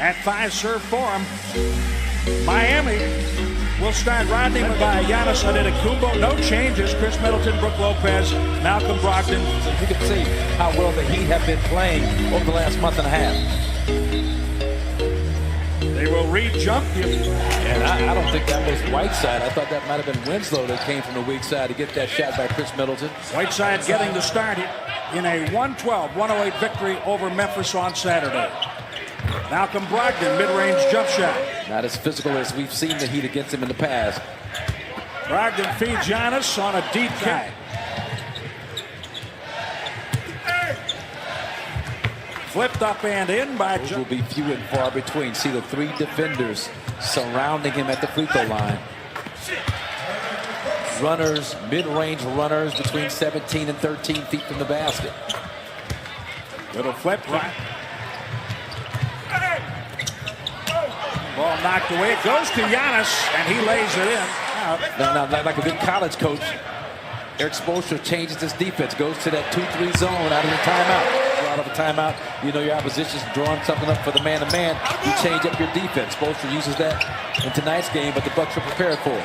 at 5 serve for him. Miami will start Rodney by Giannis Antetokounmpo. No changes. Chris Middleton, Brook Lopez, Malcolm Brogdon. You can see how well the Heat have been playing over the last month and a half. They will re-jump you. And I don't think that was Whiteside. I thought that might have been Winslow that came from the weak side to get that shot by Chris Middleton. Whiteside getting the start in a 112-108 victory over Memphis on Saturday. Malcolm Brogdon, mid-range jump shot. Not as physical as we've seen the Heat against him in the past. Brogdon feeds Giannis on a deep kick. Flipped up and in by Those will be few and far between. See the 3 defenders surrounding him at the free throw line. Runners, mid-range runners between 17 and 13 feet from the basket. Little flip right. Ball knocked away. It goes to Giannis, and he lays it in. Now, like a good college coach, Eric Spoelstra changes his defense, goes to that 2-3 zone out of the timeout. Out of a timeout, you know your opposition's drawing something up for the man-to-man. You change up your defense. Spoelstra uses that in tonight's game, but the Bucks are prepared for it.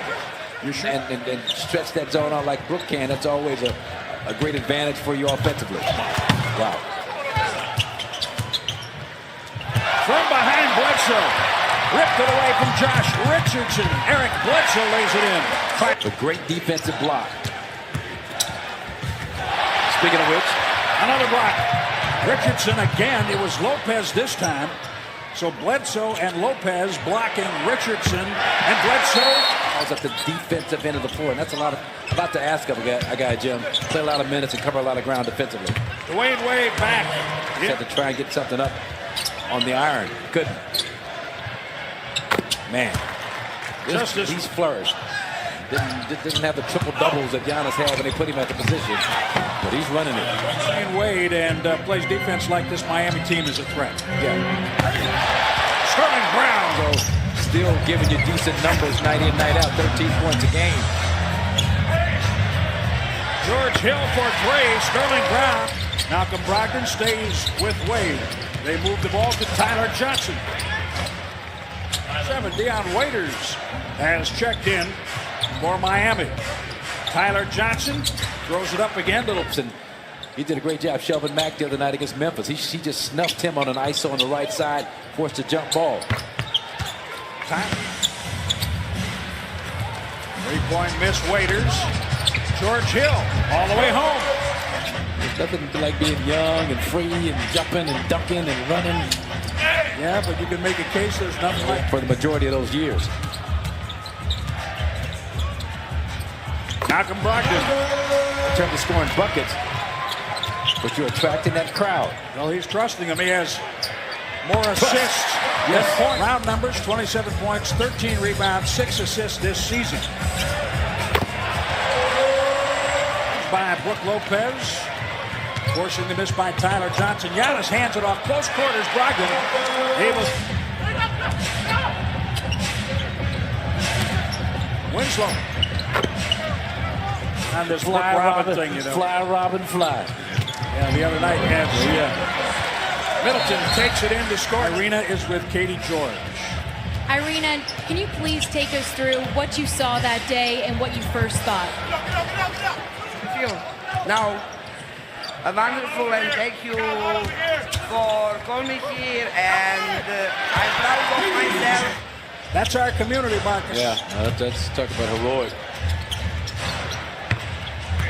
You sure? And stretch that zone out like Brook can. That's always a great advantage for you offensively. Wow. From behind Bledsoe. Ripped it away from Josh Richardson. Eric Bledsoe lays it in. A great defensive block. Speaking of which, another block. Richardson again. It was Lopez this time. So Bledsoe and Lopez blocking Richardson, and Bledsoe was at the defensive end of the floor, and that's a lot to ask of a guy, Jim. Play a lot of minutes and cover a lot of ground defensively. Wade back. Just had to try and get something up on the iron. Couldn't. Man, he's flourished. Didn't have the triple doubles that Giannis had when they put him at the position, but he's running it. Wade and plays defense like this Miami team is a threat. Yeah. Sterling Brown, though, still giving you decent numbers night in, night out. 13 points a game. George Hill for 3. Sterling Brown. Malcolm Brogdon stays with Wade. They move the ball to Tyler Johnson. 7. Dion Waiters has checked in for Miami. Tyler Johnson throws it up again. He did a great job. Shelvin Mack the other night against Memphis. He just snuffed him on an ISO on the right side, forced a jump ball. Three-point miss Waiters. George Hill all the way home. There's nothing like being young and free and jumping and dunking and running. Yeah, but you can make a case there's nothing like for the majority of those years. Malcolm Brogdon. In terms of scoring buckets, but you're attracting that crowd. Well, he's trusting him. He has more assists. Yes. Round numbers, 27 points, 13 rebounds, 6 assists this season. By Brook Lopez. Forcing the miss by Tyler Johnson. Giannis hands it off close quarters. Brogdon able. Winslow. And this fly Robin thing, you know. Fly Robin fly. Yeah, the other night had Middleton takes it in to score. Irina is with Katie George. Irina, can you please take us through what you saw that day and what you first thought? Now, a wonderful and thank you for calling me here, and I'm proud of myself. That's our community, Marcus. Yeah, let's talk about heroic.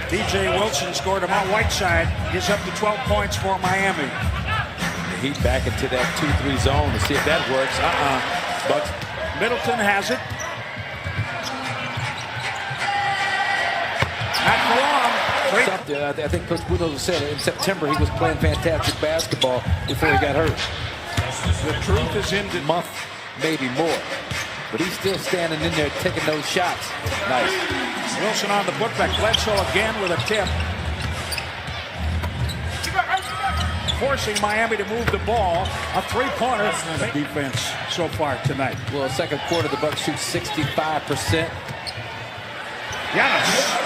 DJ Wilson scored him on Whiteside. He's up to 12 points for Miami. The Heat back into that 2-3 zone to see if that works. But Middleton has it. Not for long. I think Coach Budo said in September he was playing fantastic basketball before he got hurt. The truth is in the month, maybe more. But he's still standing in there taking those shots. Nice. Wilson on the putback. Bledsoe again with a tip. Forcing Miami to move the ball. A three-pointer. Defense so far tonight. Well, second quarter, the Bucks shoot 65%. Giannis.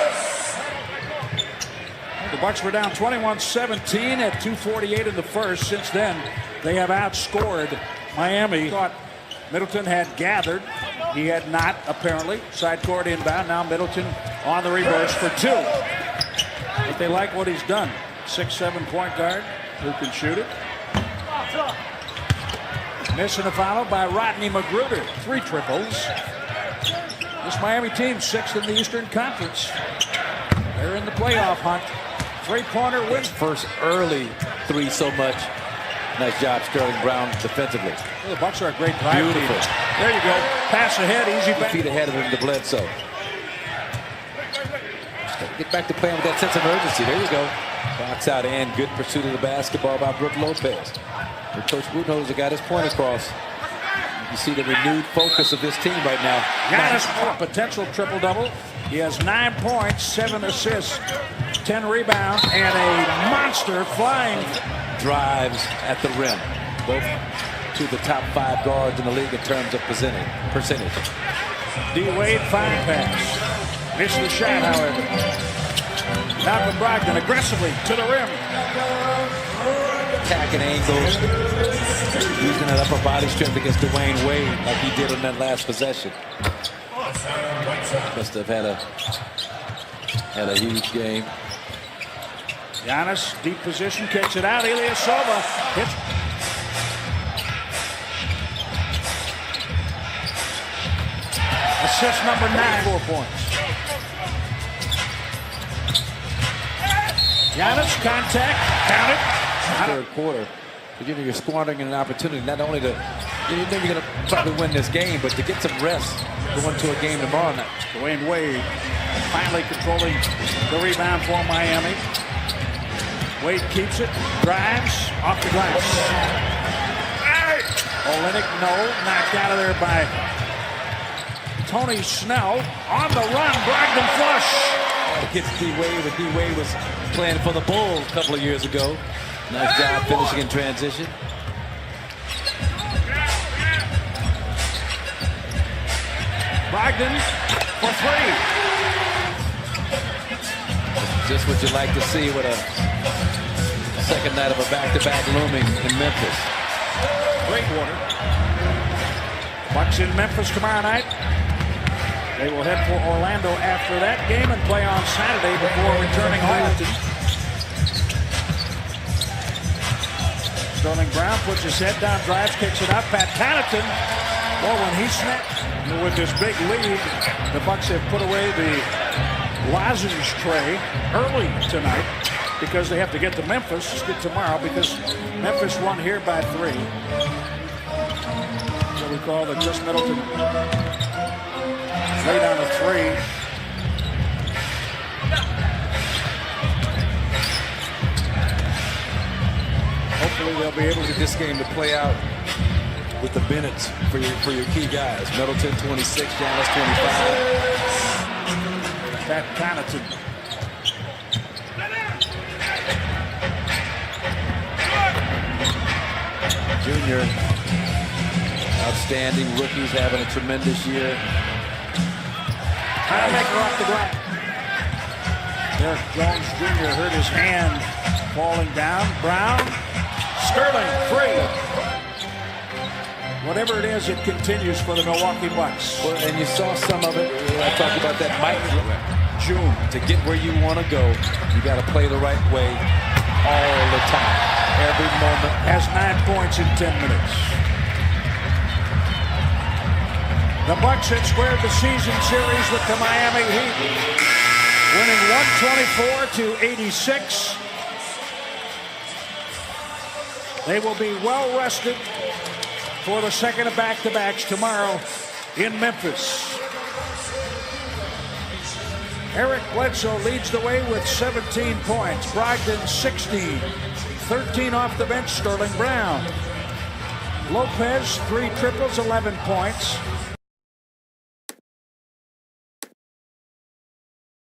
The Bucks were down 21-17 at 2:48 in the first. Since then, they have outscored Miami thought Middleton had gathered. He had not, apparently. Side court inbound. Now Middleton on the reverse for two. But they like what he's done. 6'7" point guard who can shoot it. Missing a foul by Rodney McGruder. 3 triples. This Miami team 6th in the Eastern Conference. They're in the playoff hunt. 3-pointer win. First early 3 so much. Nice job, Sterling Brown, defensively. Well, the Bucks are a great drive. Beautiful. Team. There you go. Pass ahead, easy back. Feet ahead of him to Bledsoe. Get back to playing with that sense of urgency. There you go. Box out and good pursuit of the basketball by Brook Lopez. And Coach Budenholzer got his point across. You see the renewed focus of this team right now. Giannis for a potential triple-double. He has 9 points, 7 assists, 10 rebounds, and a monster flying drives at the rim. Both to the top 5 guards in the league in terms of percentage. D-Wade, fine pass. Missed the shot, however. Malcolm Brogdon aggressively to the rim. Attacking angles. Using that upper body strength against Dwayne Wade like he did on that last possession. Must have had a huge game. Giannis, deep position, kicks it out. Ilyasova hits. Assist number 9. 4 points. Giannis, contact, count it. Third quarter. You're squandering an opportunity not only to, you're going to probably win this game, but to get some rest going to a game tomorrow night. Dwayne Wade finally controlling the rebound for Miami. Wade keeps it, drives, off the glass. Olynyk, no, knocked out of there by Tony Snell. On the run, Brogdon flush. Gets D-Wade, but D-Wade was playing for the Bulls a couple of years ago. Nice job finishing in transition. Brogdon for 3. Just what you like to see with a second night of a back-to-back looming in Memphis. Breakwater. Bucks in Memphis tomorrow night. They will head for Orlando after that game and play on Saturday before returning home. Sterling Brown puts his head down, drives, kicks it up. Pat Connaughton, well, when he snapped with this big lead, the Bucks have put away the lozenge tray early tonight because they have to get to Memphis tomorrow because Memphis won here by 3. So we call that Chris Middleton laid on a 3. Hopefully they'll be able to get this game to play out with the Bennett's for your key guys. Middleton 26, Giannis 25. Pat Connaughton. Junior, outstanding. Rookies having a tremendous year. Maker off the glass. Derek Jones Jr. hurt his hand falling down. Brown, Sterling, 3. Whatever it is, it continues for the Milwaukee Bucks. Well, and you saw some of it. I talked about that micro. June, to get where you want to go, you got to play the right way all the time. Every moment. Has 9 points in 10 minutes. The Bucks had squared the season series with the Miami Heat, winning 124-86. They will be well rested for the second of back-to-backs tomorrow in Memphis. Eric Bledsoe leads the way with 17 points. Brogdon 16. 13 off the bench, Sterling Brown. Lopez, 3 triples, 11 points.